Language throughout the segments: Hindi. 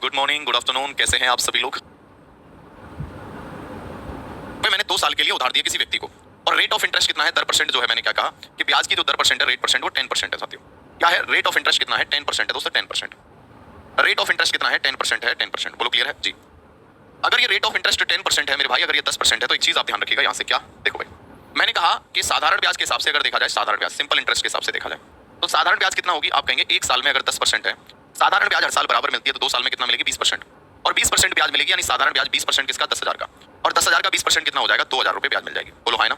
गुड मॉर्निंग, गुड आफ्टरनून, कैसे हैं आप सभी लोग। मैंने 2 साल के लिए उधार दिया किसी व्यक्ति को और रेट ऑफ इंटरेस्ट कितना है, दर परसेंट जो है, मैंने क्या कहा कि ब्याज की जो दर परसेंट है, रेट परसेंट, वो 10% है साथियों। क्या है रेट ऑफ इंटरेस्ट कितना है, 10% है दोस्तों, 10%। रेट ऑफ इंटरेस्ट कितना है, 10% है, 10%। बोलो क्लियर है जी। अगर ये रेट ऑफ इंटरेस्ट 10% है मेरे भाई, अगर ये 10% है, तो एक चीज आप ध्यान रखिएगा यहां से। क्या देखो भाई, मैंने कहा कि साधारण ब्याज के हिसाब से अगर देखा जाए, साधारण ब्याज सिंपल इंटरेस्ट के हिसाब से देखा जाए, तो साधारण ब्याज कितना होगी, आप कहेंगे एक साल में अगर 10% है, साधारण ब्याज हर साल बराबर मिलती है, तो 2 साल में कितना मिलेगी, 20%। और 20% ब्याज मिलेगी, यानी साधारण ब्याज 20% किसका, 10,000 का। और 10,000 का 20% कितना हो जाएगा, 2,000 रुपए ब्याज मिल जाएगी। बोलो हाँ ना।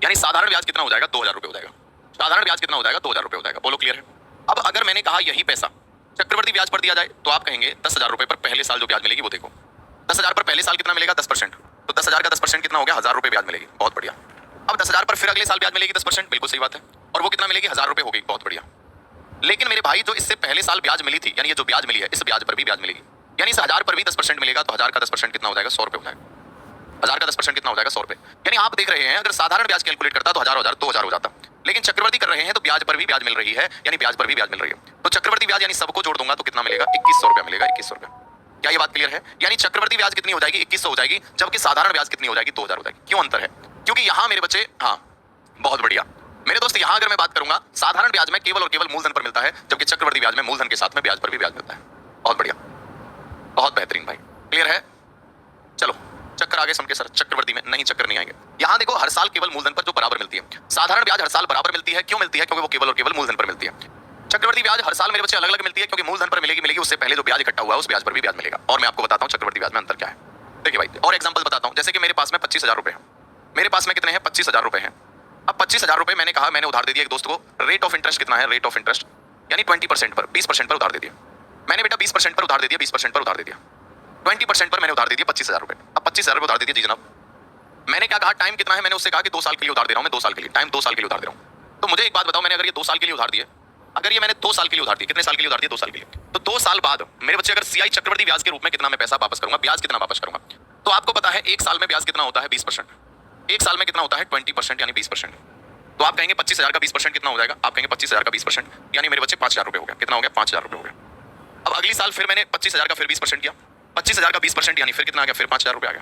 यानी साधारण ब्याज कितना हो जाएगा, 2,000 रुपए हो जाएगा। साधारण ब्याज कितना हो जाएगा, 2,000 रुपए हो जाएगा। बोलो क्लियर है। अब अगर मैंने कहा यही पैसा चक्रवर्ती ब्याज पर दिया जाए, तो आप कहेंगे 10,000 रुपए पर पहले साल जो ब्याज मिलेगी वो देखो। 10,000 पर पहले साल कितना मिलेगा, 10%। तो 10,000 का 10% कितना हो गया, 1,000 रुपए ब्याज मिलेगी। बहुत बढ़िया। अब 10,000 पर फिर अगले साल ब्याज मिलेगी 10%, बिल्कुल सही बात है। और वो कितना मिलेगी, 1,000 रुपए हो गई। बहुत बढ़िया। लेकिन मेरे भाई, जो इससे पहले साल ब्याज मिली थी, यानी ये जो ब्याज मिली है, इस ब्याज पर भी ब्याज मिलेगी। यानी इस 1,000 पर भी 10% मिलेगा, तो 1,000 का 10% कितना हो जाएगा, 100 रुपए हो जाएगा। 1,000 का 10% कितना हो जाएगा, 100 रुपए। यानी आप देख रहे हैं, अगर साधारण ब्याज कैलकुलेट करता तो 1,000 2,000 हो जाता, लेकिन चक्रवर्ती कर रहे हैं तो ब्याज पर भी ब्याज मिल रही है, यानी ब्याज पर भी ब्याज मिल रही है। तो चक्रवर्ती ब्याज यानी सबको जोड़ दूंगा तो कितना मिलेगा, 2,100 रुपया मिलेगा, 2,100 रुपया। क्या ये बात क्लियर है। यानी चक्रवर्ती ब्याज कितनी हो जाएगी, 2,100 हो जाएगी, जबकि साधारण ब्याज कितनी हो जाएगी, 2,000 हो जाएगी। क्यों अंतर है, क्योंकि यहां मेरे बच्चे, हाँ बहुत बढ़िया मेरे दोस्त, यहां अगर मैं बात करूंगा, साधारण ब्याज में केवल और केवल मूलधन पर मिलता है, जबकि चक्रवर्ती ब्याज में मूलधन के साथ में ब्याज पर भी ब्याज मिलता है। बहुत बढ़िया, बहुत बेहतरीन भाई, क्लियर है। चलो चक्कर आगे समझे सर, चक्रवर्ती में नहीं, चक्कर नहीं आएंगे। यहां देखो, हर साल केवल मूलधन पर जो बराबर मिलती है, साधारण ब्याज हर साल बराबर मिलती है। क्यों मिलती है, क्योंकि वो केवल और केवल मूलधन पर मिलती है। चक्रवर्ती ब्याज हर साल मेरे बच्चे अलग अलग मिलती है, क्योंकि मूलधन पर मिलेगी, उससे पहले जो ब्याज इकट्ठा हुआ है उस ब्याज पर भी ब्याज मिलेगा। और मैं आपको बताता हूं चक्रवर्ती ब्याज में अंतर क्या है। देखिए भाई, और एग्जांपल बताता हूं। जैसे कि मेरे पास में 25,000 रुपए है, मेरे पास में कितने हैं, 25,000 रुपए हैं। अब 25,000 रुपए मैंने कहा, मैंने उधार दे दिया एक दोस्त को। रेट ऑफ इंटरेस्ट कितना है, रेट ऑफ इंटरेस्ट यानी 20% पर, 20% पर उधार दे दिया मैंने। बेटा 20% पर उधार दे दिया, 20% पर उधार दे दिया, 20% पर मैंने उधार दे दिया 25,000 रुपए। अब 25,000 रुपए उधार दे दिया जी जनाब। मैंने क्या कहा, टाइम कितना है, मैंने उससे कहा कि 2 साल के लिए उधार दे रहा हूं मैं, 2 साल के लिए, टाइम 2 साल के लिए उधार दे रहा हूं। तो मुझे एक बात बताओ, मैंने अगर ये 2 साल के लिए उधार दिए, अगर ये मैंने 2 साल के लिए उधार दिए, कितने साल के लिए उधार दिए, 2 साल के लिए, तो 2 साल बाद मेरे बच्चे अगर सीआई चक्रवर्ती ब्याज के रूप में कितना मैं पैसा वापस करूंगा, ब्याज कितना वापस करूंगा, तो आपको पता है एक साल में ब्याज कितना होता है, 20%। एक साल में कितना होता है, 20% यानी 20%। तो आप कहेंगे 25,000 का 20% कितना हो जाएगा, आप कहेंगे 25,000 का 20% यानी मेरे बच्चे 5,000 रुपए हो गया। कितना हो गया, 5,000 रुपए हो गया। अब अगली साल फिर मैंने 25,000 का फिर 20% किया, 25,000 का 20% यानी फिर कितना आ गया, फिर 5,000 रुपए आ गया।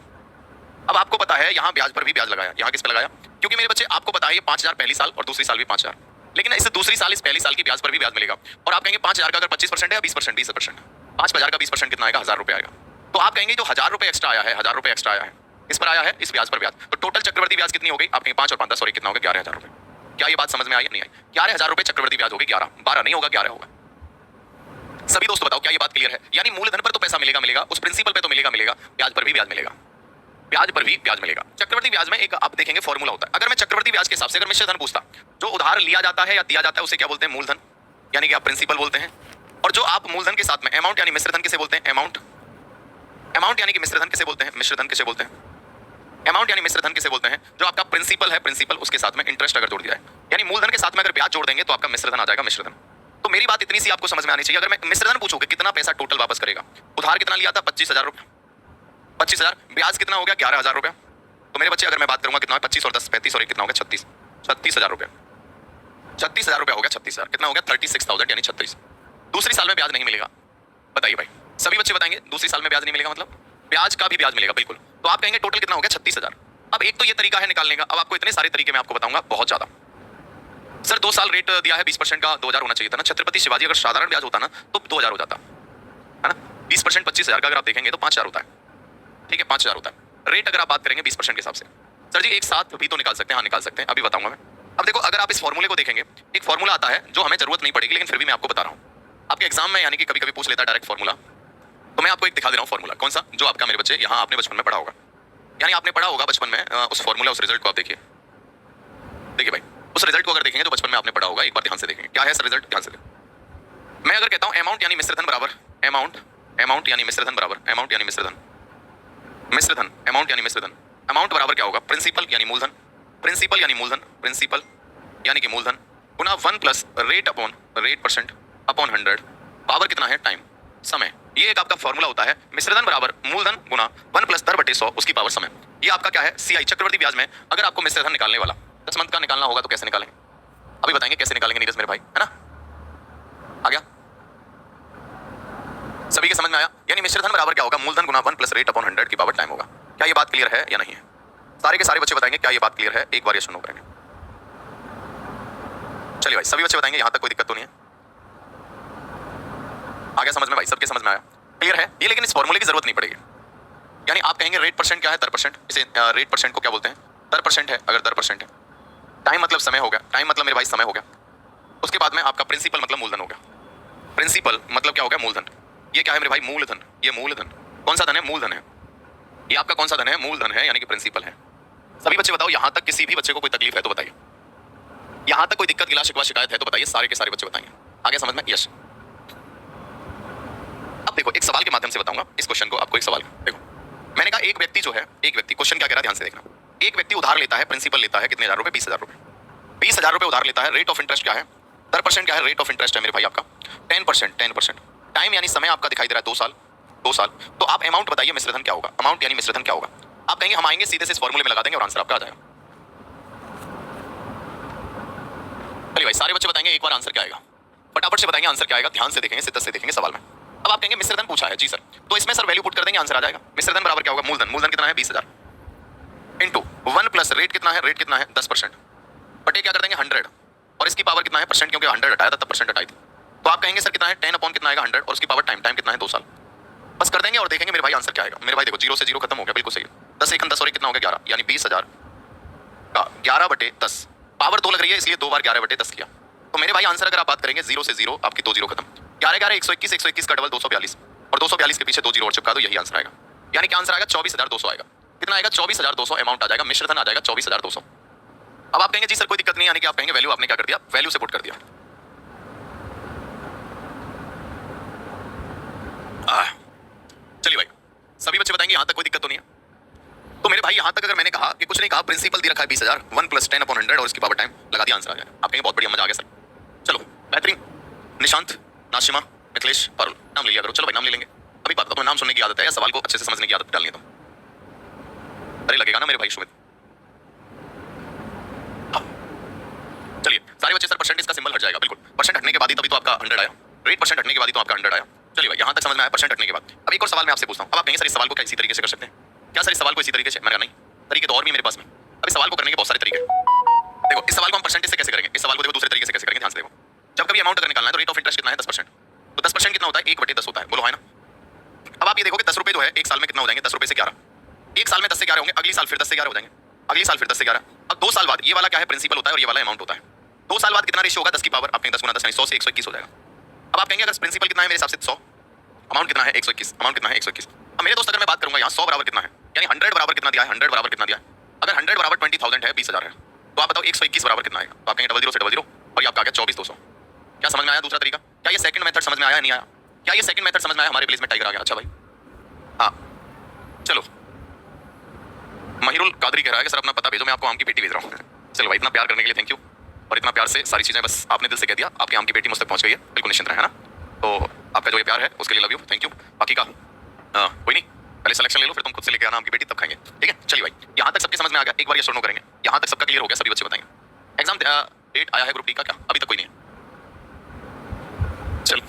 अब आपको पता है यहाँ ब्याज पर भी ब्याज लगाया, यहाँ किस पे लगाया, क्योंकि मेरे बच्चे आपको पता है ये 5,000 पहली साल और दूसरी साल भी 5,000, लेकिन इस दूसरी साल इस पहली साल की ब्याज पर भी ब्याज मिलेगा। और आप कहेंगे 5,000 का अगर 25% है या 20%, 20%, 5,000 का 20% कितना आएगा, 1,000 रुपए आएगा। तो आप कहेंगे जो 1,000 रुपए एक्स्ट्रा आया है, 1,000 रुपए एक्स्ट्रा आया है, इस पर आया है, इस ब्याज पर ब्याज, तो टोटल चक्रवर्ती ब्याज कितनी हो गई, आप कहेंगे 5 और 5 10, सॉरी कितना हो गया, 11,000 रुपए। क्या ये बात समझ में आई नहीं आई, 11,000 रुपए चक्रवर्ती ब्याज हो गई, 11, 12 नहीं होगा, 11 होगा। सभी दोस्तों बताओ क्या ये बात क्लियर है। यानी मूलधन पर तो पैसा मिलेगा मिलेगा, उस प्रिंसिपल पे तो मिलेगा मिलेगा, ब्याज पर भी ब्याज मिलेगा, ब्याज पर भी ब्याज मिलेगा। चक्रवर्ती ब्याज में एक आप देखेंगे फॉर्मूला होता है। अगर मैं चक्रवर्ती ब्याज के हिसाब से अगर मिश्र धन पूछता, जो उधार लिया जाता है या दिया जाता है उसे क्या बोलते हैं, मूलधन, यानी कि आप प्रिंसिपल बोलते हैं। और जो आप मूलधन के साथ में अमाउंट यानी मिश्र धन किसे बोलते हैं, अमाउंट, अमाउंट यानी कि मिश्र धन किसे बोलते हैं, मिश्र धन किसे बोलते हैं, अमाउंट यानी मिश्र धन किसे बोलते हैं। जो आपका प्रिंसिपल है, प्रिंसिपल उसके साथ में इंटरेस्ट अगर जोड़ दिया है, यानी मूलधन के साथ में अगर ब्याज जोड़ देंगे तो आपका मिश्र धन आ जाएगा, मिश्र धन। तो मेरी बात इतनी सी आपको समझ में आनी चाहिए। अगर मैं मिश्र धन पूछूं कि कितना पैसा टोटल वापस करेगा, उधार कितना लिया था, 25,000 रुपए, 25,000, ब्याज कितना हो गया, 11,000 रुपए। तो मेरे बच्चे अगर मैं बात करूंगा कितना है, 25 और 10 35, और कितना हो गया, 36,000 रुपए, 36,000 रुपए हो गया, 36,000 कितना हो गया, 36,000 यानी 36। दूसरी साल में ब्याज नहीं मिलेगा, बताइए भाई, सभी बच्चे बताएंगे दूसरी साल में ब्याज नहीं मिलेगा, मतलब ब्याज का भी ब्याज मिलेगा, बिल्कुल। तो आप कहेंगे टोटल कितना हो गया, 36,000। अब एक तो ये तरीका है निकालने का, अब आपको इतने सारे तरीके मैं आपको बताऊंगा, बहुत ज्यादा। सर 2 साल रेट दिया है 20% का, 2,000 होना चाहिए था ना। छत्रपति शिवाजी अगर साधारण ब्याज होता ना तो 2,000 हो जाता है ना। 20% 25,000 का अगर आप देखेंगे तो 5,000 होता है, ठीक है, 5,000 होता है। रेट अगर आप बात करेंगे 20% के हिसाब से, सर जी एक साथ भी तो निकाल सकते हैं, हाँ निकाल सकते हैं, अभी बताऊंगा मैं। अब देखो, अगर आप इस फॉर्मूले को देखेंगे, एक फॉर्मूला आता है जो हमें जरूरत नहीं पड़ेगी, लेकिन फिर भी मैं आपको बता रहा हूँ। आपके एग्जाम में यानी कि कभी कभी पूछ लेता है डायरेक्ट फॉर्मूला, तो मैं आपको एक दिखा दे रहा हूँ फॉर्मूला, कौन सा, जो आपका मेरे बच्चे यहाँ आपने बचपन में पढ़ा होगा, यानी आपने पढ़ा होगा बचपन में उस फॉर्मूला, उस रिजल्ट को आप देखिए। देखिए भाई, उस रिजल्ट को अगर देखेंगे तो बचपन में आपने पढ़ा होगा, एक बार ध्यान से देखेंगे क्या है सर रिजल्ट, ध्यान से देखो। मैं अगर कहता हूं अमाउंट यानी मिश्र धन बराबर अमाउंट, अमाउंट यानी मिश्र धन बराबर अमाउंट यानी मिश्र धन, मिश्र धन अमाउंट यानी मिश्र धन, अमाउंट बराबर क्या होगा, प्रिंसिपल यानी मूलधन, प्रिंसिपल यानी मूलधन, प्रिंसिपल यानी कि मूलधन गुना 1 plus rate upon rate percent upon 100, power कितना है, टाइम, समय। ये एक आपका फॉर्मूला होता है, मिश्रधन बराबर मूलधन गुना 1 प्लस दर बटे 100 उसकी पावर समय। ये आपका क्या है, सीआई चक्रवर्ती ब्याज में। अगर आपको मिश्रधन निकालने वाला 10 मंथ का निकालना होगा तो कैसे निकालेंगे, अभी बताएंगे कैसे निकालेंगे नीरज मेरे भाई, है ना। आ गया, सभी के समझ में आया। यानी मिश्रधन बराबर क्या होगा, मूलधन गुना 1 प्लस रेट अपॉन 100 की पावर टाइम होगा। क्या ये बात क्लियर है या नहीं है? सारे के सारे बच्चे बताएंगे क्या ये बात क्लियर है, एक बार यस नो करेंगे। चलिए भाई सभी बच्चे बताएंगे, यहां तक कोई दिक्कत तो नहीं है? आ गया समझ में भाई, सबके समझ में आया, क्लियर है ये? लेकिन इस फॉर्मूले की जरूरत नहीं पड़ेगी। यानी आप कहेंगे रेट परसेंट क्या है, दर परसेंट, इसे रेट परसेंट को क्या बोलते हैं, दर परसेंट है। अगर दर परसेंट है, टाइम मतलब समय हो गया, टाइम मतलब मेरे भाई समय हो गया। उसके बाद में आपका प्रिंसिपल मतलब मूलधन हो गया। प्रिंसिपल मतलब क्या हो गया, मूलधन। ये क्या है मेरे भाई, मूलधन। ये मूलधन कौन सा धन है, मूलधन है। ये आपका कौन सा धन है, मूलधन है, यानी कि प्रिंसिपल है। सभी बच्चे बताओ, यहां तक किसी भी बच्चे को कोई तकलीफ है तो बताइए, यहां तक कोई दिक्कत गिला शिकवा शिकायत है तो बताइए, सारे के सारे बच्चे बताएंगे। आगे समझ में, यस। अब देखो एक सवाल के माध्यम से बताऊंगा इस क्वेश्चन को आपको। एक सवाल देखो, मैंने कहा एक व्यक्ति जो है, एक व्यक्ति, क्वेश्चन क्या कह रहा है ध्यान से देखना। एक व्यक्ति उधार लेता है, प्रिंसिपल लेता है कितने हजार रुपए, 20,000 रुपए। 20,000 रुपए उधार लेता है, रेट ऑफ इंटरेस्ट क्या है, दर परसेंट क्या है, रेट ऑफ इंटरेस्ट है मेरे भाई आपका 10%। 10% टाइम यानी समय आपका दिखाई दे रहा है 2 साल, 2 साल। तो आप अमाउंट बताइए, मिश्रधन क्या होगा, अमाउंट यानी मिश्रधन क्या होगा। आप कहेंगे हम आएंगे सीधे से इस फॉर्मूले में लगा देंगे और आंसर आपका आ जाएगा। चलिए भाई सारे बच्चे बताएंगे एक बार आंसर क्या आएगा, फटाफट से बताएंगे आंसर क्या आएगा, ध्यान से देखेंगे, शिद्दत से देखेंगे सवाल में। अब आप कहेंगे मिश्रधन पूछा है, जी सर, तो इसमें सर वैल्यू पुट कर देंगे, आंसर आ जाएगा। मिश्रधन बराबर क्या होगा, मूलधन, मूलधन कितना है 20,000 इंटू 1 प्लस रेट कितना है, रेट कितना है 10%, बटे क्या कर देंगे 100, और इसकी पावर कितना है परसेंट, क्योंकि 100 हटाया था तब परसेंट हटाई थी। तो आप कहेंगे सर कितना है 10 अपॉन कितना आएगा 100, और उसकी पावर टाइम, टाइम कितना है 2 साल। बस कर देंगे और देखेंगे मेरे भाई आंसर क्या आएगा। मेरे भाई देखो 0 से 0 खत्म हो गया, बिल्कुल सही। 10 1 10 और 1 कितना हो गया 11, यानी 20,000 का 11 बटे 10, पावर 2 लग रही है इसलिए 2 बार 11 बटे 10 किया। तो मेरे भाई आंसर अगर आप बात करेंगे 0 से 0 आपकी 2 0 खत्म, 11 11 121, 121 का डबल 242, और 242 के पीछे 2 0 और चिपका दो, यही आंसर आएगा। यानी क्या आंसर आएगा 24,200 आएगा। कितना आएगा 24,200 अमाउंट आ जाएगा, मिश्रधन आ जाएगा 24,200। अब आप कहेंगे जी सर कोई दिक्कत नहीं, यानी कि आप कहेंगे वैल्यू आपने क्या कर दिया, वैल्यू से पुट कर दिया। चलिए भाई सभी बच्चे बताएंगे यहां तक कोई दिक्कत तो नहीं है? तो मेरे भाई यहां तक अगर मैंने कहा कि कुछ नहीं कहा, प्रिंसिपल दे रखा है 20,000, 1 प्लस 10 अपॉन 100 और उसकी पावर टाइम लगा दिया, आंसर आ जाएगा। आप कहेंगे बहुत बढ़िया, मजा आ गया सर। चलो बेहतरीन, निशांत, नाशिमा, मिथिलेश, पारुल, नाम ले लिया करो। चलो भाई नाम ले लेंगे। अभी बात तो नाम सुनने की आदत है या सवाल को अच्छे से समझने की आदत डालनी है? तो अरे लगेगा ना मेरे भाई सुमित। चलिए सारे बच्चे, सर परसेंटेज का सिंबल हट जाएगा, बिल्कुल परसेंट हटने के बाद ही तभी तो आपका 100 आया, रेट परसेंट हटने के बाद ही तो आपका 100 आया। चलिए भाई यहां तक समझ में आया परसेंट हटने के बाद। अब एक और सवाल मैं आपसे पूछता हूं। अब आप कहेंगे सर इस सवाल को क्या इसी तरीके से कर सकते हैं क्या, सर इस सवाल को इसी तरीके से? मैंने कहा नहीं, तरीके तो और भी मेरे पास में। अब इस सवाल को करने के बहुत सारे तरीके हैं। देखो इस सवाल को हम परसेंटेज से कैसे करेंगे, इस सवाल को देखो दूसरे तरीके से कैसे करेंगे, ध्यान से देखो। जब कभी अमाउंट अगर निकालना है तो रेट ऑफ इंटरेस्ट कितना है 10%, तो 10% कितना होता है 1 बटे 10 होता है, बोलो है ना। अब आप ये देखो कि 10 रुपए जो है एक साल में कितना हो जाएंगे, 10 रुपए से 11, एक साल में 10 से 11 होंगे, अगली साल फिर 10 से 11 हो जाएंगे, अगली साल फिर 10 से 11। अब 2 साल बाद ये वाला क्या है, प्रिंसिपल होता है और ये वाला अमाउंट होता है। 2 साल बाद कितना रेशियो होगा, 10 की पावर, आपने 10 गुना 10 यानी 100 से 121 हो जाएगा। अब आप कहेंगे अगर प्रिंसिपल कितना है मेरे हिसाब से 100, अमाउंट कितना है 121, अमाउंट कितना है 121। अब मेरे दोस्त अगर मैं बात करूंगा यहाँ 100 बराबर कितना है, यानी 100 बराबर कितना दिया है, 100 बराबर कितना दिया है। अगर 100 बराबर 20,000 है, 20,000 है, तो आप बताओ 121 बराबर कितना आएगा। तो आप कहेंगे 00 से 00 और ये आपका आ गया 24,200। क्या समझ में आया दूसरा तरीका? क्या ये सेकंड मेथड समझ में आया नहीं आया? क्या ये सेकंड मेथड समझ में आया? हमारे प्लेस में टाइगर आ गया। अच्छा भाई हाँ चलो, महिरुल कादरी कह रहा है कि सर अपना पता भेजो, मैं आपको आम की पेटी भेज रहा हूँ। चलो भाई इतना प्यार करने के लिए थैंक यू, और इतना प्यार से सारी चीजें बस आपने दिल से कह दिया, आपकी आम की पेटी मुझ तक पहुंच गई है, बिल्कुल निश्चिंत रहे, है ना। तो आपका जो ये प्यार है उसके लिए लव यू, थैंक यू। बाकी का कोई नहीं, पहले सिलेक्शन ले लो फिर तुम खुद से लेके आना आम की पेटी, तब खाएंगे, ठीक है। चलिए भाई यहाँ तक सबके समझ में आ गया, एक बार ये शोर नो करेंगे, यहाँ तक सबका क्लियर हो गया, सभी बच्चे बताएंगे। एग्जाम डेट आया है ग्रुप डी का क्या? अभी तक कोई नहीं है। चलो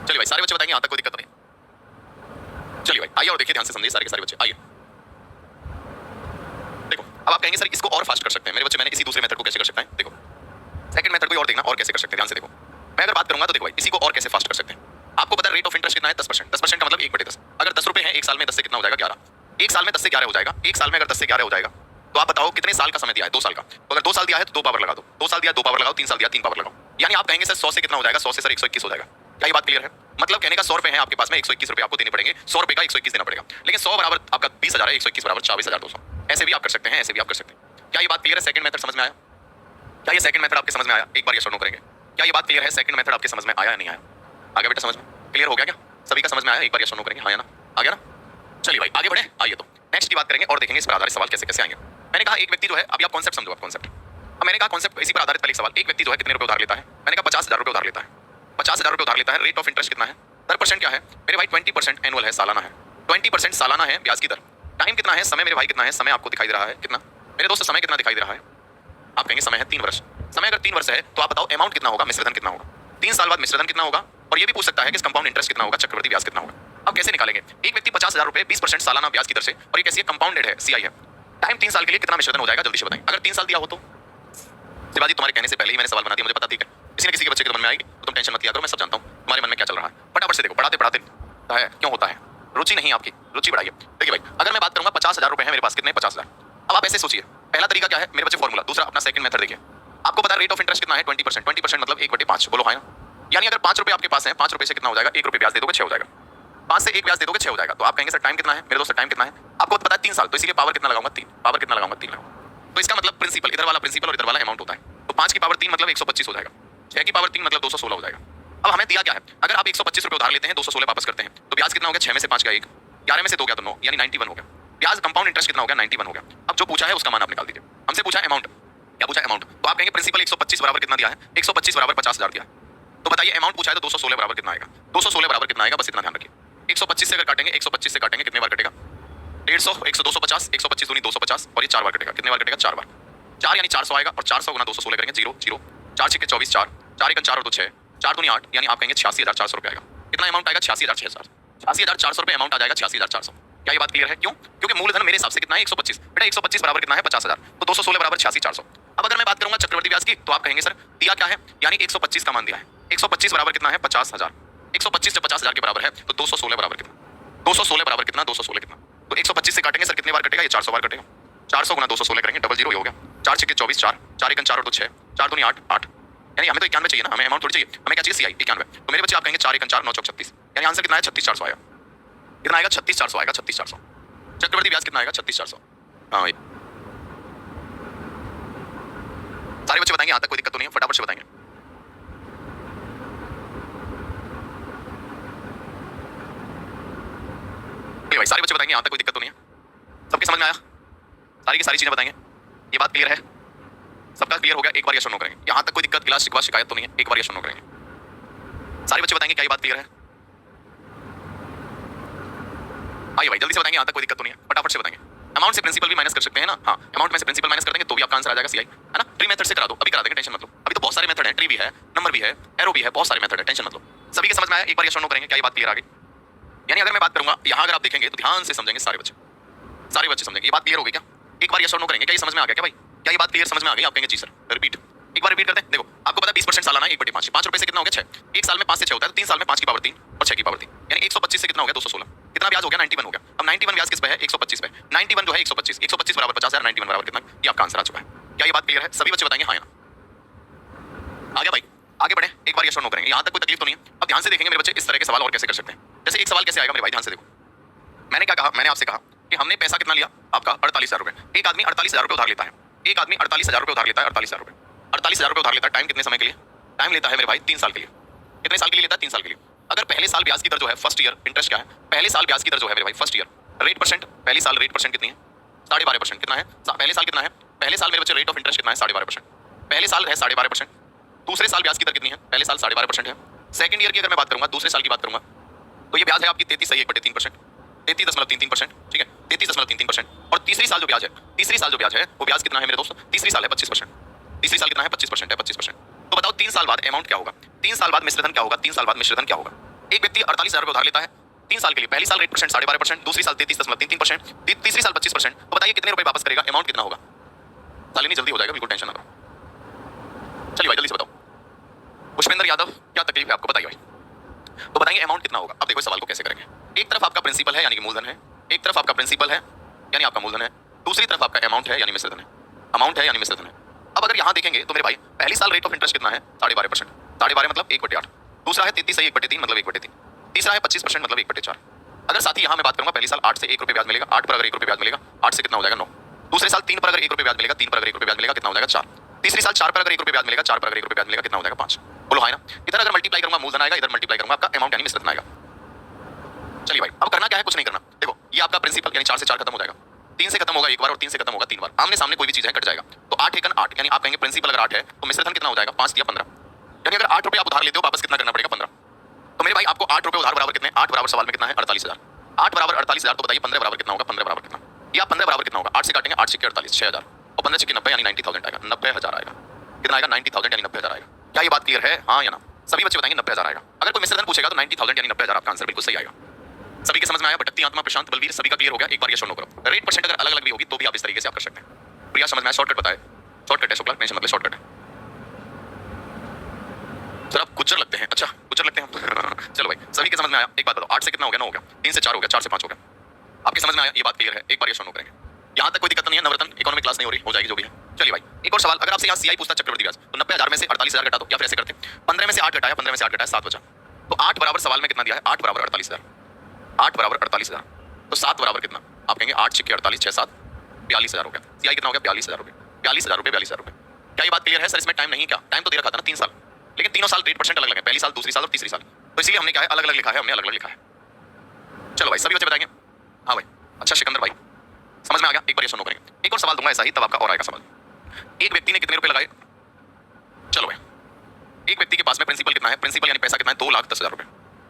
चलिए भाई सारे बच्चे बताएंगे, यहाँ तक कोई दिक्कत नहीं। चलिए भाई आइए और देखिए ध्यान से समझिए सारे के सारे बच्चे, आइए देखो। अब आप कहेंगे सर इसको और फास्ट कर सकते हैं मेरे बच्चे, मैंने इसी दूसरे मेथड को कैसे कर सकते हैं, देखो सेकंड मेथड को और देखना और कैसे कर सकते हैं, ध्यान से देखो। मैं अगर बात करूंगा तो देखो भाई इसी को और कैसे फास्ट कर सकते हैं। आपको पता है रेट ऑफ इंटरेस्ट कितना है 10%, 10% का मतलब 1 बटे 10। अगर 10 रुपए हैं एक साल में 10 से कितना हो जाएगा 11, एक साल में 10 से 11 हो जाएगा, एक साल में अगर 10 से 11 हो जाएगा तो आप बताओ कितने साल का समय दिया है, 2 साल का। तो अगर 2 साल दिया है तो 2 पावर लगा दो, 2 साल दिया 2 पावर लगाओ, 3 साल दिया 3 पावर लगाओ, यानी आप कहेंगे सर 100 से कितना हो जाएगा, 100 से सर 121 हो जाएगा। क्या ये बात क्लियर है? मतलब कहने का 100 रुपए है आपके पास में, 121 रुपए आपको देने पड़ेंगे, 100 रुपए का 121 देना पड़ेगा। लेकिन 100 बराबर आपका 20,000 है, 121 बराबर 24,200। ऐसे भी आप कर सकते हैं, ऐसे भी आप कर सकते हैं। क्या ये बात क्लियर है? सेकंड मेथड समझ में आया? क्या ये सेकंड मेथड आपके समझ में आया? एक बार ये शो करेंगे। क्या ये बात क्लियर है? सेकंड मेथड आपके समझ में आया या नहीं आया? आ गया बेटा समझ में? क्लियर हो गया क्या? सभी का समझ में आया? एक बार ये शो करेंगे, हाँ या ना? आ गया ना? चलिए भाई आगे बढ़े, आइए तो नेक्स्ट की बात करेंगे और देखेंगे इस पर आधारित सवाल कैसे कैसे आएंगे। मैंने कहा एक व्यक्ति जो है, अभी आप कॉन्सेप्ट समझो, आप कॉन्सेप्ट। अब मैंने कहा कॉन्सेप्ट इसी पर आधारित पहले सवाल, एक व्यक्ति जो है कितने रुपए उधार लेता है? मैंने कहा 50,000 रुपए उधार लेता है, 50,000 रुपए उधार लेता है। रेट ऑफ इंटरेस्ट कितना है, दर परसेंट क्या है मेरे भाई? 20% एनुअल है, सालाना है, 20% सालाना है ब्याज की दर। टाइम कितना है, समय मेरे भाई कितना है? समय आपको दिखाई दे रहा है कितना मेरे दोस्त, समय कितना दिखाई दे रहा है? आप कहेंगे समय है 3 वर्ष। समय अगर 3 वर्ष है तो आप बताओ अमाउंट कितना होगा, मिश्रधन कितना होगा, 3 साल बाद मिश्रधन कितना होगा, और ये भी पूछ सकता है कि कंपाउंड इंटरेस्ट कितना होगा, चक्रवृद्धि ब्याज कितना होगा। अब कैसे निकालेंगे? एक व्यक्ति 50,000 रुपए 20% सालाना ब्याज की दर से, और ये कैसी है, कंपाउंडेड है, सीआई है, टाइम 3 साल के लिए कितना मिश्रधन हो जाएगा, जल्दी से बताएं। अगर 3 साल दिया हो तो शिवाजी तुम्हारे कहने से पहले ही मैंने सवाल बना दिया, मुझे पता, ठीक है, किसी न किसी के बच्चे के मन में आएगी, तो तुम टेंशन मत लिया करो, मैं सब जानता हूं तुम्हारे मन में क्या चल रहा है। फटाफट से देखो, पढ़ाते पढ़ाते है क्यों होता है, रुचि नहीं आपकी, रुचि बढ़ाइए। देखिए भाई, अगर मैं बात करूंगा 50,000 रुपए है मेरे पास, कितने, 50,000। अब आप ऐसे सोचिए, पहला तरीका क्या है मेरे बच्चे, फॉर्मूला। दूसरा अपना सेकंड मेथड देखिए, आपको पता है रेट ऑफ इंटरेस्ट कितना है, 20%। 20% मतलब 1/5, बोलो हाँ ना। यानी अगर 5 रुपए आपके पास है, 5 रुपए से कितना हो जाएगा, 1 रुपए ब्याज दे दोगे 6 हो जाएगा, 5 से 1 ब्याज दे दोगे 6 हो जाएगा। तो आप कहेंगे सर टाइम कितना है, मेरे दोस्त टाइम कितना है, आपको पता है 3 साल, तो इसीलिए पावर कितना लगाऊंगा, 3, पावर कितना लगाऊंगा, 3 लगाऊंगा। तो इसका मतलब प्रिंसिपल, इधर वाला प्रिंसिपल और इधर वाला अमाउंट होता है, तो 5 की पावर 3 मतलब 125 हो जाएगा, 6 की पावर 3 मतलब 216 हो जाएगा। अब हमें दिया क्या है, अगर आप 125 रुपए उधार लेते हैं, 216 वापस करते हैं, तो ब्याज कितना हो गया, 6 में से 5 का 1, 11 में से 2 गया तो 9, यानी 91 हो गया। ब्याज कंपाउंड इंटरेस्ट कितना हो गया, 91 हो गया। अब जो पूछा है उसका मान आप निकाल दीजिए। हमसे पूछा है अमाउंट, क्या पूछा है अमाउंट, तो आप कहेंगे प्रिंसिपल 125 बराबर कितना दिया है, 125 बराबर 50,000 दिया। तो बताइए अमाउंट पूछा है तो 216 बराबर कितना आएगा, 216 बराबर कितना आएगा, बस इतना ध्यान रखिए। 125 से अगर काटेंगे, 125 से काटेंगे कितने बार कटेगा, 150, 100, 250, 125 दूनी 250, और ये 4 बार कटेगा, कितने बार कटेगा, 4 बार, 4 यानी 400 आएगा, और 400 गुना 216 करेंगे, 0 0, 4 6 24, 4 4 1 4 और 2 6, 4 दूनी 8, यानी आप कहेंगे 86,400 रुपए आएगा। कितना अमाउंट आएगा, 86,600, 86,400 रुपए अमाउंट आ जाएगा, 86,400। क्या ये बात क्लियर है? क्यों? क्योंकि मूलधन मेरे हिसाब से कितना है, 125। बेटा 125 बराबर कितना है, 50,000, तो 216 बराबर 86,400। अब अगर मैं बात करूंगा चक्रवृद्धि ब्याज की, तो आप कहेंगे सर दिया क्या है, यानी 125 का मान दिया है, 125 बराबर कितना है, 50,000। 125 जब 50,000 के बराबर है तो 216 बराबर कितना, 216 बराबर कितना, 216 कितना, तो 125 से काटेंगे सर कितने बार कटेगा, ये 400 बार कटेगा, 400 गुना 216 करेंगे, डबल 0 हो गया, 4 6 24, 4 4 1 4 और 2 6, 4 दूनी 8 8, यानी हमें तो 91 चाहिए ना, हमें अमाउंट थोड़ी चाहिए, हमें क्या चाहिए, सीआई 91। तो मेरे बच्चे आप कहेंगे 4 1 4 9 चौक 36, यानी आंसर कितना है, 36,400 आएगा। कितना आएगा, 36,400 आएगा, 36,400। चक्रवृद्धि ब्याज कितना आएगा, 36,400। हाँ सारे बच्चे बताएंगे, यहाँ तक कोई दिक्कत तो नहीं है, फटाफट से बताएंगे। भाई सारे बच्चे बताएंगे, यहाँ तक कोई दिक्कत तो नहीं है, सबके समझ में आया, सारी की सारी चीजें बताएंगे, ये बात क्लियर है, सबका क्लियर हो गया, एक बार यस नो करेंगे। यहाँ तक कोई दिक्कत, गिलास शिकवा शिकायत तो नहीं है, एक बार यस नो करेंगे। सारे बच्चे बताएंगे क्या ये बात क्लियर है? आइए भाई जल्दी से बताएंगे, यहाँ तक कोई दिक्कत तो नहीं है, फटाफट से बताएंगे। अमाउंट से प्रिंसिपल भी माइनस कर सकते हैं ना, हाँ अमाउंट में से प्रिंसिपल माइनस कर देंगे तो भी आपका आंसर आ जाएगा सीआई, है ना। ट्री मेथड से करा दो, अभी करा देंगे, टेंशन मत लो, अभी तो बहुत सारे मेथड है, ट्री भी है, नंबर भी है, एरो भी है, बहुत सारे मेथड है, टेंशन मत लो। सभी के समझ में आया, एक बार यस नो करेंगे, क्या ये बात क्लियर आ गई? यानी अगर मैं बात करूंगा यहाँ, अगर आप देखेंगे तो ध्यान से समझेंगे, सारे बच्चे समझेंगे, ये बात क्लियर हो गई क्या? एक बार यस और नो करेंगे, क्या ये समझ में आ गया क्या भाई? क्या ये बात क्लियर समझ में आ गई? आप कहेंगे जी सर, रिपीट, एक बार रिपीट करते हैं। देखो आपको पता है 20% सालाना 1/5, 5 रुपए से कितना हो गया 6, एक साल में 5 से 6 होता है, तो 3 साल में 5 की पावर 3 और 6 की पावर 3, यानी 125 से कितना हो गया 216, कितना ब्याज हो गया 91 हो गया। अब 91 ब्याज किस पे है, 125 पे, 91 जो है 125, 125 बराबर 50,000, 91 बराबर कितना, ये आपका आंसर आ चुका है। क्या ये बात क्लियर है? सभी बच्चे बताएंगे हाँ या ना। आ गया भाई, आगे बढ़े, एक बार यस और नो करेंगे, यहाँ तक कोई तकलीफ तो नहीं है। अब ध्यान से देखेंगे मेरे बच्चे, इस तरह के सवाल और कैसे कर सकते हैं। जैसे एक सवाल कैसे आएगा मेरे भाई, ध्यान से देखो, मैंने क्या कहा, मैंने आपसे कहा कि हमने पैसा कितना लिया आपका 48,000 रुपए, एक आदमी 48,000 रुपए उधार लेता है, एक आदमी 48,000 रुपए उधार लेता है, 48,000 रुपए, 48,000 रुपए उधार लेता है, टाइम कितने समय के लिए? टाइम लेता है मेरे भाई 3 साल के लिए। कितने साल के लिए लेता है? 3 साल के लिए। अगर पहले साल ब्याज की दर जो है फर्स्ट ईयर, इंटरेस्ट क्या है, पहले साल ब्याज की दर जो है मेरे भाई फर्स्ट ईयर रेट परसेंट, पहली साल रेट परसेंट कितनी है? 12.5%। कितना है पहले साल? कितना है पहले साल मेरे बच्चे? रेट ऑफ इंटरेस्ट कितना है? 12.5%। पहले साल है 12.5%। दूसरे साल ब्याज की दर कितनी है? पहले साल 12.5% है। सेकंड ईयर की अगर मैं बात करूंगा, दूसरे साल की बात करूंगा, तो ये ब्याज है आपकी 33.3%, 33.33%, ठीक है 33.33%। और तीसरी साल जो ब्याज है, तीसरी साल जो ब्याज है वो ब्याज कितना है मेरे दोस्त? तीसरी साल है 25%। तीसरी साल कितना है? 25% है, 25%। तो बताओ 3 साल बाद अमाउंट क्या होगा? 3 साल बाद मिश्रधन क्या होगा? 3 साल बाद मिश्रधन क्या होगा? एक व्यक्ति 48,000 रुपए उधार लेता है 3 साल के लिए, पहली साल रेट परसेंट 12.5%, दूसरी साल 33.33%, तीसरी साल 25%। तो बताइए कितने रुपए वापस करेगा? अमाउंट कितना होगा? सालिनी जल्दी हो जाएगा, बिल्कुल टेंशन ना करो। चलिए भाई जल्दी से बताओ। पुष्पेंद्र यादव, क्या तकलीफ है आपको? बताइए भाई। तो बताएंगे अमाउंट कितना होगा। अब देखो इस सवाल को कैसे करेंगे। एक तरफ आपका प्रिंसिपल है यानी कि मूलधन है, एक तरफ आपका प्रिंसिपल है यानी आपका मूलधन है, दूसरी तरफ आपका अमाउंट है यानी मिश्रधन है, अमाउंट है यानी मिश्रधन है। अब अगर यहाँ देखेंगे तो मेरे भाई पहली साल रेट ऑफ इंटरेस्ट कितना है? 12.5%, 12.5 मतलब 1/8। दूसरा है 33/3 मतलब 1/3। तीसरा है 25% मतलब 1/4। अगर साथ ही यहाँ मैं बात करूंगा, पहली साल 8 से 1 रुपए ब्याज मिलेगा, 8 पर अगर 1 रुपए ब्याज मिलेगा, 8 से कितना हो जाएगा 9। दूसरे साल 3 पर अगर 1 रुपए ब्याज मिलेगा, 3 पर अगर 1 रुपए ब्याज मिलेगा, कितना हो जाएगा 4। तीसरी साल 4 पर अगर 1 रुपए ब्याज मिलेगा, 4 पर अगर 1 रुपए ब्याज मिलेगा, कितना हो जाएगा 5। बोलो हाँ ना। इधर अगर मल्टीप्लाई करूंगा मूलधन आएगा, इधर मल्टीप्लाई करूंगा आपका अमाउंट यानी मिश्रधन आएगा। चलिए भाई अब करना क्या है? कुछ नहीं करना। देखो ये आपका प्रिंसिपल यानी 4 से 4 खत्म हो जाएगा, 3 से खत्म होगा एक बार और 3 से खत्म होगा 3 बार। आमने सामने कोई भी चीज है कट जाएगा, तो 8 एकन 8 यानी आप कहेंगे प्रिंसिपल अगर 8 है तो मिश्रधन कितना हो जाएगा? 5 दिया 15। यानी अगर 8 रुपए आप उधार लेते हो वापस कितना करना पड़ेगा? 15। तो मेरे भाई आपको 8 रुपए उधार बराबर कितने? 8 बराबर सवाल में कितना है? 48,000। 8 बराबर 48,000। तो बताइए 15 बराबर कितना होगा? 15 बराबर कितना? या 15 बराबर कितना होगा? 8 से काटेंगे, 8 से 48, 6,000 और 15 से 90 यानी 90,000 आएगा, 90,000 आएगा। कितना आएगा 90,000 यानी 90,000 आएगा। क्या ये बात क्लियर है, हाँ या ना? सभी बच्चे बताएंगे 90,000 आएगा। अगर कोई मिश्रधन पूछेगा तो 90,000 यानी 90,000 आपका आंसर बिल्कुल सही आएगा। सभी के समझ में आया? भटकती आत्मा, प्रशांत, बलवीर, सभी का क्लियर हो गया? एक बार ये शो नो करो। रेट परसेंट अगर अलग अलग भी होगी तो भी आप इस तरीके से आप कर सकते हैं। प्रिया समझ में आया? शॉर्टकट बताए, शॉर्टकट है शुक्ला, टेंशन मतलब शॉर्टकट है। सर आप गुज्जर लगते हैं, अच्छा गुज्जर लगते हैं चलो भाई, सभी के समझ में आया? एक बात बताओ, 8 से कितना हो गया? 9 हो गया, 3 से 4 हो गया, 4 से 5 हो गया। आपके समझ में आया? ये बात क्लियर है? एक बार ये शो नो करेंगे। यहाँ तक कोई दिक्कत नहीं है? नवरत्न इकोनॉमिक क्लास नहीं हो जाएगी जो भी है। चलिए भाई एक और सवाल, अगर आपसे यहाँ सीआई पूछता चक्रवर्ती ब्याज तो 90,000 में से 48,000 घटा दो, या फिर ऐसे करते 15 में से 8 घटाया, 15 में से 8 घटाया 7 बचा, तो 8 बराबर सवाल में कितना दिया है? 8 बराबर 48,000, 8 बराबर 48,000, तो 7 बराबर कितना? आप कहेंगे 8 छिक्के 48, 6 7 42,000 हो गया। सीआई कितना हो गया? 42,000 रुपये, 42,000 रुपये, 42,000 रुपये। क्या ये बात क्लियर है? सर इसमें टाइम नहीं, क्या टाइम तो दे रखा था ना 3 साल, लेकिन तीनों साल रेट परसेंट अलग अलग है, पहली साल, दूसरी साल और तीसरी साल, तो इसलिए हमने क्या है अलग अलग लिखा है, हमने अलग अलग लिखा है। चलो भाई सभी बच्चे बताएंगे? हाँ भाई, अच्छा सिकंदर भाई समझ में आ गया? एक बार ये सुनो करेंगे, एक और सवाल दूंगा ऐसा ही, तब आपका और आएगा समझ। एक व्यक्ति ने कितने रुपए लगाए? चलो भाई, एक व्यक्ति के पास में प्रिंसिपल कितना है? प्रिंसिपल यानी पैसा कितना है? 2,10,000 रुपए,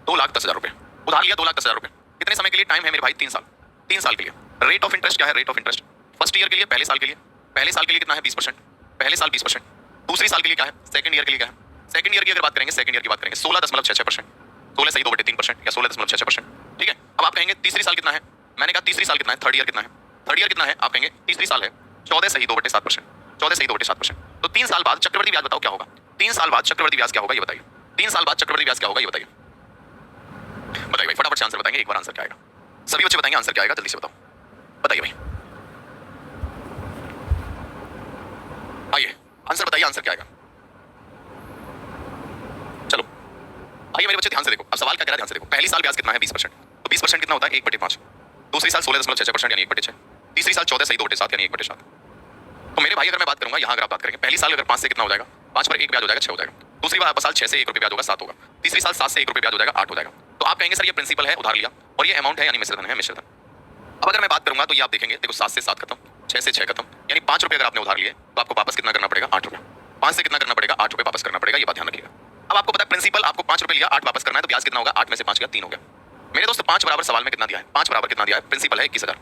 2,10,000 रुपए उधार लिया, 2,10,000 रुपए। कितने समय के लिए टाइम है मेरे भाई? 3 साल, 3 साल के लिए। रेट ऑफ इंटरेस्ट क्या है? Rate of interest first year के लिए, पहले साल के लिए, पहले साल के लिए कितना है? 20%, पहले साल 20%। दूसरी साल के लिए क्या है? सेकंड ईयर के लिए क्या है? सेकंड ईयर की अगर बात करेंगे, सेकंड ईयर की बात करेंगे 16.66%, 16 सही 2/3% या 16.66%, ठीक है। अब आप कहेंगे तीसरी साल कितना है? मैंने कहा तीसरी साल कितना है? थर्ड ईयर कितना है? थर्ड ईयर कितना है? आप कहेंगे तीसरी साल है 14 सही 2/7%, 14 सही 2/7%। तो 3 साल बाद चक्रवर्ती ब्याज बताओ क्या होगा? 3 साल बाद चक्रवर्ती ब्याज क्या होगा ये बताइए? 3 साल बाद चक्रवर्ती ब्याज क्या होगा ये बताइए? बताइए भाई, फटाफट से आंसर बताएंगे, एक बार आंसर क्या आएगा? सभी बच्चे बताएंगे आंसर क्या आएगा, जल्दी से बताओ, बताइए भाई, आइए आंसर बताइए, आंसर क्या आएगा? चलो आइए मेरे बच्चे ध्यान से देखो, अब सवाल क्या कह रहा है ध्यान से देखो। पहली साल ब्याज कितना है? 20%, तो 20% कितना होता है? 1/5। दूसरी साल 16.66% यानी 1/6। तीसरी साल 14 सही 2/7 यानी 1/7। तो मेरे भाई अगर मैं बात करूंगा यहाँ, अगर आप बात करेंगे पहली साल अगर 5 से कितना हो जाएगा? 5 पर 1 ब्याज हो जाएगा 6 हो जाएगा। दूसरी साल 6 से 1 रुपये ब्याज होगा 7 होगा। तीसरी साल 7 से 1 रुपये ब्याज हो जाएगा 8 हो जाएगा। तो आप कहेंगे सर ये प्रिंसिपल है उधार लिया और ये अमाउंट है यानी मिश्रधन है, मिश्रधन। अब अगर मैं बात करूंगा तो ये आप देखेंगे, देखो 7 से 7 खत्म, 6 से 6 खत्म, यानी 5 रुपये अगर आपने उधार लिए तो आपको वापस कितना करना पड़ेगा? 8 रुपये। 5 से कितना करना पड़ेगा? 8 रुपये वापस करना पड़ेगा, ये बात ध्यान रखिएगा। अब आपको पता है प्रिंसिपल, आपको 5 रुपये लिया, 8 वापस करना है, तो ब्याज कितना होगा? 8 में से 5 गया 3 हो गया। मेरे दोस्त 5 बराबर सवाल में कितना दिया है? 5 बराबर कितना दिया है? प्रिंसिपल है 21,000,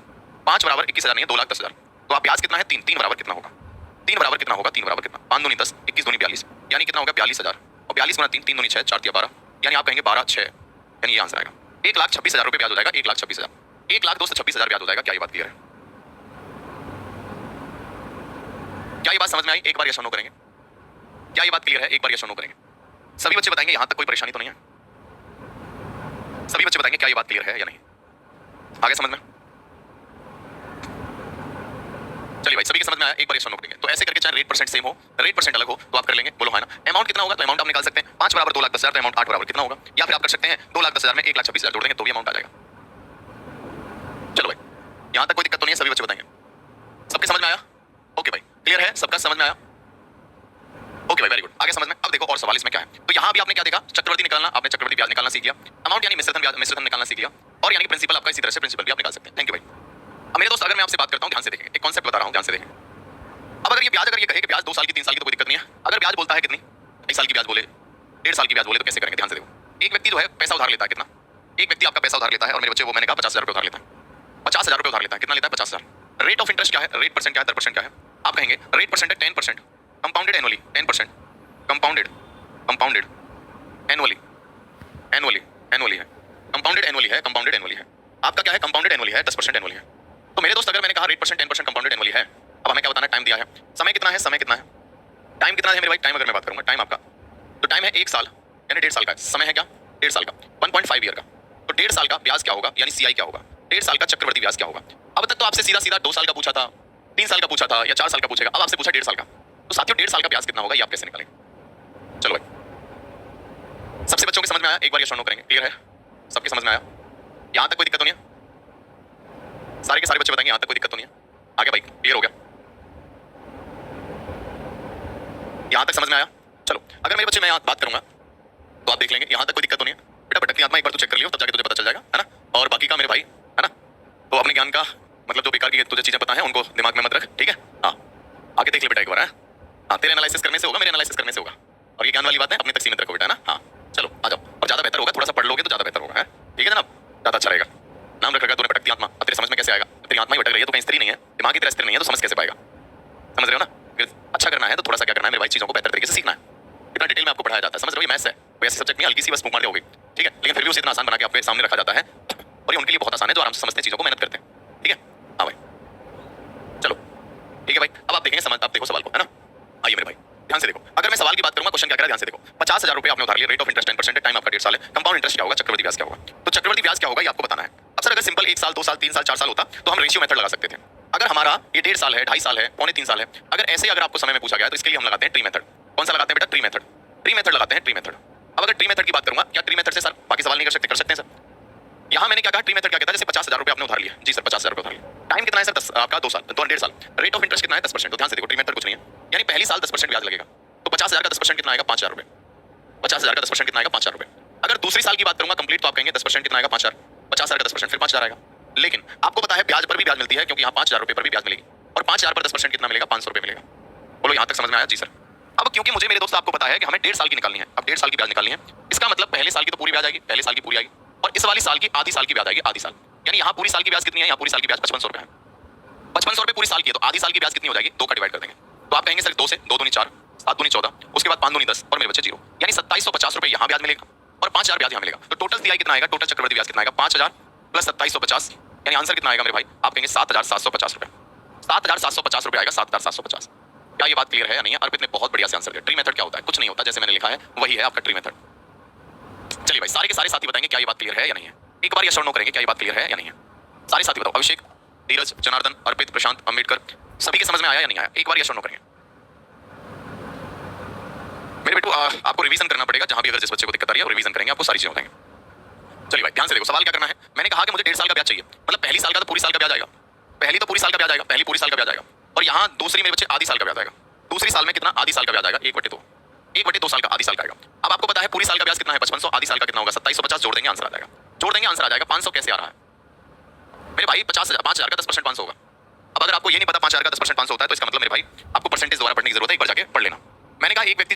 5 बराबर 21,000 नहीं है 2,10,000, तो आप ब्याज कितना है? 3, 3 बराबर कितना होगा? 3 बराबर कितना होगा? 3 बराबर कितना? 5 दूनी 10, 21 दूनी 42, यानी कितना होगा? 42,000, और 42 गुना 3, 3 दूनी 6, 4 तिया 12, यानी आप कहेंगे 12 6, यानी ये आंसर आएगा। 1,26,000 रुपये ब्याज हो जाएगा, 1,26,000, 1,26,000 ब्याज हो जाएगा। क्या ये बात क्लियर है? क्या ये बात समझ में आई? एक बार यस और नो करेंगे। क्या ये बात क्लियर है? एक बार यस और नो करेंगे। सभी बच्चे बताएंगे यहां तक कोई परेशानी तो नहीं है? सभी बच्चे बताएंगे क्या ये बात क्लियर है या नहीं? आगे समझ में? चलिए भाई सभी के समझ में आया? एक बार यस और नो करेंगे। तो ऐसे करके चाहे रेट परसेंट सेम हो, रेट परसेंट अलग हो तो आप कर लेंगे, बोलो है ना। अमाउंट कितना होगा? तो अमाउंट आप निकाल सकते हैं 5 बराबर 2,10,000, तो अमाउंट 8 बराबर कितना होगा? या फिर आप कर सकते हैं 2,10,000 में 1,26,000 जोड़ देंगे तो भी अमाउंट आ जाएगा। चलो भाई यहां तक कोई दिक्कत तो नहीं है? सभी बच्चे बताएंगे? सबके समझ में आया? ओके भाई क्लियर है? सबका समझ में आया? ओके भाई वेरी गुड। आगे समझ में? अब देखो और सवाल इसमें क्या है। तो यहाँ भी आपने क्या देखा? चक्रवर्ती निकालना, आपने चक्रवर्ती ब्याज निकालना सीख लिया, अमाउंट यानी मिश्रधन ब्याज, मिश्रधन निकालना सीख लिया, और यानी प्रिंसिपल आपका इसी तरह से प्रिंसिपल भी आप निकाल सकते हैं। थैंक यू भाई। अब मेरे दोस्त अगर मैं आपसे बात करता हूँ, ध्यान से देखेंगे, एक कॉन्सेप्ट बता रहा हूँ, ध्यान से देखेंगे। अब अगर ये ब्याज, अगर ये कहे कि ब्याज 2 साल की 3 साल की तो कोई दिक्कत नहीं है। अगर ब्याज बोलता है कितनी? 1 साल की ब्याज बोले, 1.5 साल की ब्याज बोले, तो कैसे करेंगे? ध्यान से देखो। एक व्यक्ति जो है पैसा उधार लेता है, कितना? एक व्यक्ति आपका पैसा उधार लेता है, और मेरे बच्चे वो मैंने कहा 50,000 रुपये उधार लेता है, 50,000 रुपये उधार लेता है। कितना लेता है? 50,000। रेट ऑफ इंटरेस्ट क्या है? रेट परसेंट क्या है? दर परसेंट क्या है? आप कहेंगे रेट परसेंट है 10%, compounded annually 10%, compounded compounded annually, annually annually है, कंपाउंडेड एनुअली है, कंपाउंडेड एनुअली है। आपका क्या है? कंपाउंडेड एनुअली है, 10% एनुअली है। तो मेरे दोस्त अगर मैंने कहा रेट परसेंट 10% कंपाउंडेड एनुअली है, अब हमें क्या बताना? टाइम दिया है, समय कितना है? समय कितना है? टाइम कितना है मेरे भाई? टाइम अगर मैं बात करूंगा टाइम आपका, तो टाइम है 1 साल यानी 1.5 साल का। समय है क्या? 1.5 साल का, 1.5 ईयर का। तो 1.5 साल का ब्याज क्या होगा यानी सीआई क्या होगा? 1.5 साल का चक्रवर्ती ब्याज क्या होगा? अब तक तो आपसे सीधा सीधा 2 साल का पूछा था, 3 साल का पूछा था, या 4 साल का पूछेगा। अब आपसे पूछा 1.5 साल का, तो साथियों 1.5 साल का ब्याज कितना होगा ये आप कैसे निकालेंगे? चलो भाई सबसे बच्चों के समझ में आया? एक बार ये शो नो करेंगे। क्लियर है? सबके समझ में आया? यहां तक कोई दिक्कत तो नहीं है? सारे के सारे बच्चे बताएंगे यहां तक कोई दिक्कत तो नहीं है? आगे भाई क्लियर हो गया? यहां तक समझ में आया? चलो अगर मेरे बच्चे मैं यहां बात करूंगा तो आप देख लेंगे यहां तक कोई दिक्कत तो नहीं है। बेटा भटकती आत्मा एक बार तू चेक कर लियो, तब जाके तुझे पता चल जाएगा, है ना। और बाकी का मेरे भाई, है ना, तो अपने ज्ञान का मतलब जो बेकार की तुझे चीजें पता है उनको दिमाग में मत रख, ठीक है। हाँ आगे देख ले बेटा एक बार, है हाँ, तेरे एनालिसिस करने से होगा, मेरे एनालिसिस करने से होगा। और ये ज्ञान वाली बात है, अपने तक सीमित रखो बेटा, है ना। हाँ चलो आ जाओ, और ज्यादा बेहतर होगा थोड़ा सा पढ़ लोगे तो ज्यादा बेहतर होगा, है ठीक है जनाब, ज्यादा अच्छा रहेगा। नाम रख रखा तूने भटकती आत्मा, अब तेरे समझ में कैसे आएगा? तेरी आत्मा ही भटक रही है तो कहीं स्त्री नहीं है, दिमाग की तरह स्त्री नहीं है, तो समझ कैसे पाएगा? समझ रहे हो ना? अच्छा अच्छा करना है तो थोड़ा सा क्या करना है मेरे भाई, चीजों को बेहतर तरीके से सीखना है। इतना डिटेल में आपको पढ़ाया जाता है, समझ रहे हो, ये मैथ्स है, कोई ऐसे सब्जेक्ट नहीं हल्की सी बस फूंक मार दोगे, ठीक है, लेकिन फिर भी उसे इतना आसान बना के आपके सामने रखा जाता है और ये उनके लिए बहुत आसान है जो आराम से समझते हैं, चीजों को मेहनत करते हैं, ठीक है। हाँ भाई चलो ठीक है भाई, अब आप देखेंगे समझ, आप देखो सवाल को, है ना। आइए मेरे भाई ध्यान से देखो, अगर मैं सवाल की बात करूंगा, क्वेश्चन क्या कह रहा है ध्यान से देखो। 50,000 रुपए आपने उधार लिया, रेट ऑफ इंटरेस्ट 10% है, टाइम आपका 1.5 साल है, कंपाउंड इंटरेस्ट क्या होगा, चक्रवृद्धि ब्याज क्या होगा। तो चक्रवृद्धि ब्याज क्या होगा ये आपको बताना है। अब सर अगर सिंपल 1 साल 2 साल 3 साल 4 साल होता तो हम रेशियो मेथड लगा सकते थे। अगर हमारा ये 1.5 साल है, 2.5 साल है, 2.25 साल है, अगर ऐसे अगर आपको समय में पूछा गया तो इसके लिए हम लगाते हैं ट्री मेथड। कौन सा लगाते हैं बेटा, ट्री मेथड, ट्री मेथड लगाते हैं, ट्री मेथड। अब अगर ट्री मेथड की बात करूंगा, क्या ट्री मेथड से सर बाकी सवाल नहीं कर सकते, कर सकते हैं सर। यहाँ मैंने क्या कहा, ट्री मेथड क्या कहता है, जैसे 50,000 रुपए आपने उधार लिया, जी सर 50,000 रुपए उधार लिया, टाइम कितना है सर 10 आपका 2 साल, 1.5 साल, रेट ऑफ इंटरेस्ट कितना है 10%। तो ध्यान से देखो, ट्री मेथड कुछ नहीं है, यानी पहली साल 10% ब्याज लगेगा, तो 50,000 का 10% कितना आएगा, 5,000 रुपए। 50,000 का 10% कितना आएगा, 5,000 रुपए। अगर दूसरी साल की बात करूंगा कंप्लीट, तो आप कहेंगे 10% कितना आएगा, 5,000, 50,000 का 10% फिर 5,000 आएगा। लेकिन आपको पता है ब्याज पर भी ब्याज मिलती है, क्योंकि यहाँ 5,000 रुपए पर भी ब्याज मिलेगी, और 5,000 पर 10% कितना मिलेगा, 500 रुपए मिलेगा। बोलो यहाँ तक समझ में आया, जी सर। अब क्योंकि मुझे मेरे दोस्त आपको पता है कि हमें 1.5 साल की निकालनी है, अब 1.5 साल की ब्याज निकालनी है, इसका मतलब पहले साल की तो पूरी ब्याज आएगी, पहले साल की पूरी आएगी, और इस वाली साल की आधी साल की ब्याज आएगी, आधी साल, यानी यहाँ पूरी साल की ब्याज कितनी है, यहाँ पूरी साल की ब्याज 5500 रुपए है, 5500 रुपए पूरी साल की है, तो आधी साल की ब्याज कितनी हो जाएगी, 2 का डिवाइड कर देंगे, तो आप कहेंगे सर 2 से 2 दूनी 4, 7 दूनी 14, उसके बाद 5 दूनी 10 और मेरे बच्चे 0, यानी 2750 रुपए यहाँ ब्याज मिलेगा और 5,000 ब्याज यहाँ मिलेगा। तो टोटल सीआई कितना आएगा, टोटल चक्रवृद्धि ब्याज कितना आएगा, 5,000 प्लस 2750, यानी आंसर कितना आएगा मेरे भाई, आप कहेंगे 7,750 रुपए, 7,750 रुपए आएगा, 7,750। क्या ये बात क्लियर है या नहीं है। अर्पित ने बहुत बढ़िया से आंसर दिया। ट्री मेथड क्या होता है, कुछ नहीं होता, जैसे मैंने लिखा है वही है आपका ट्री मेथड। चलिए भाई सारे के सारे साथी बताएंगे क्या ये बात क्लियर है या नहीं है, एक बार यस और नो करेंगे, क्या ये बात क्लियर है या नहीं है। सारे साथी बताओ, अभिषेक, धीरज, जनार्दन, अर्पित, प्रशांत, अम्बेडकर, सभी के समझ में आया या नहीं आया, एक बार यस और नो करेंगे। मेरे बेटू आपको रिवीजन करना पड़ेगा, जहां भी अगर जिस बच्चे को दिक्कत आ रही है रिवीजन करेंगे, आपको सारी चीजें बताएंगे। चलिए भाई ध्यान से देखो, सवाल क्या करना है, मैंने कहा कि मुझे 1.5 साल का ब्याज चाहिए, मतलब पहली साल का तो पूरी साल का ब्याज आएगा, पहली तो पूरी साल का ब्याज आएगा, पहली पूरी साल का ब्याज आएगा, और यहाँ दूसरी मेरे बच्चे आधी साल का ब्याज आएगा, दूसरी साल में कितना, आधी साल का ब्याज आएगा, 1/2 साल का, आधी साल का आएगा। अब आपको पता है पूरी साल का ब्याज कितना है, 5500, आधी साल का कितना होगा, 2750, जोड़ देंगे आंसर आ जाएगा, जोड़ देंगे आंसर आ जाएगा। 500 कैसे आ रहा है मेरे भाई, 5,000 का 10% 500 होगा। अब अगर आपको ये नहीं पता 5,000 का 10% 500 होता है, तो इसका मतलब मेरे भाई आपको परसेंटेज दोबारा पढ़ने की जरूरत है, एक बार जाके पढ़ लेना। मैंने कहा एक व्यक्ति